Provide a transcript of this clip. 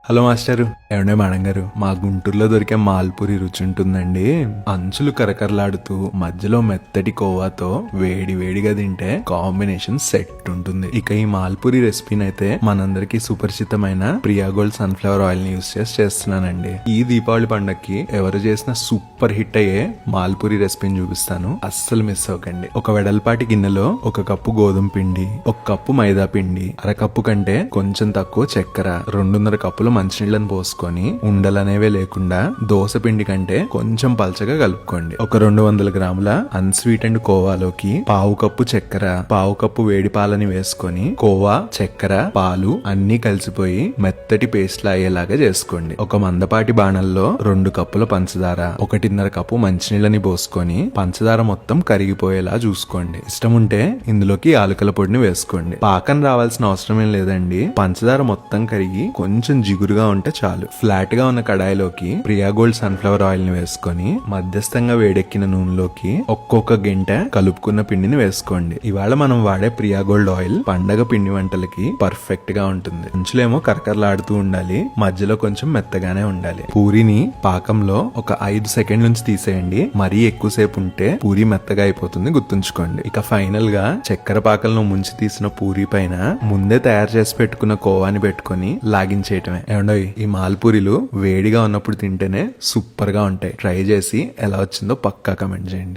Hello master, ఏమండే madam గారు, మా గుంటూరులో దొరికే మాల్పూరి రుచి ఉంటుందండి. అంచులు కరకరలాడుతూ మధ్యలో మెత్తటి కోవాతో వేడి వేడిగా తింటే కాంబినేషన్ సెట్ ఉంటుంది. ఇక ఈ మాల్పూరి రెసిపీని అయితే మనందరికి సుపరిచితమైన ప్రియా గోల్డ్ సన్ఫ్లవర్ ఆయిల్ ని యూస్ చేస్తున్నానండి. ఈ దీపావళి పండక్కి ఎవరు చేసిన సూపర్ హిట్ అయ్యే మాల్పూరి రెసిపీని చూపిస్తాను, అస్సలు మిస్ అవ్వకండి. ఒక వెడల్పాటి గిన్నెలో 1 కప్పు గోధుమ పిండి, 1 కప్పు మైదా పిండి, అరకప్పు కంటే కొంచెం తక్కువ చక్కెర, 2.5 కప్పులు మంచినీళ్ళని పోసుకొని ఉండలనేవే లేకుండా దోస పిండి కంటే కొంచెం పల్చగా కలుపుకోండి. ఒక 200 గ్రాముల అన్స్వీటెండ్ కోవాలోకి 1/2 కప్పు చక్కెర, 1/2 కప్పు వేడి పాలని వేసుకొని కోవా, చక్కెర, పాలు అన్ని కలిసిపోయి మెత్తటి పేస్ట్ లా అయ్యేలాగా చేసుకోండి. ఒక మందపాటి బాణల్లో 2 కప్పుల పంచదార, 1.5 కప్పు మంచినీళ్ళని పోసుకొని పంచదార మొత్తం కరిగిపోయేలా చూసుకోండి. ఇష్టం ఉంటే ఇందులోకి యాలకుల పొడిని వేసుకోండి. పాకం రావాల్సిన అవసరం ఏం లేదండి. పంచదార మొత్తం కరిగి కొంచెం జిగురుగా ఉంటే చాలు. ఫ్లాట్ గా ఉన్న కడాయిలోకి ప్రియా గోల్డ్ సన్ఫ్లవర్ ఆయిల్ ని వేసుకొని మధ్యస్థంగా వేడెక్కిన నూనెలోకి ఒక్కొక్క గంట కలుపుకున్న పిండిని వేసుకోండి. ఇవాళ మనం వాడే ప్రియా గోల్డ్ ఆయిల్ పండగ పిండి వంటలకి పర్ఫెక్ట్ గా ఉంటుంది. అంచులేమో కరకరలాడుతూ ఉండాలి, మధ్యలో కొంచెం మెత్తగానే ఉండాలి. పూరిని పాకంలో ఒక 5 సెకండ్ల నుంచి తీసేయండి. మరీ ఎక్కువసేపు ఉంటే పూరి మెత్తగా అయిపోతుంది, గుర్తుంచుకోండి. ఇక ఫైనల్ గా చక్కెర పాకంలో ముంచి తీసిన పూరి పైన ముందే తయారు చేసి పెట్టుకున్న కోవాని పెట్టుకుని లాగించేయటమే. ఏమండోయ్, ఈ మాల్పూరీలు వేడిగా ఉన్నప్పుడు తింటేనే సూపర్ గా ఉంటాయి. ట్రై చేసి ఎలా వచ్చిందో పక్కా కమెంట్ చేయండి.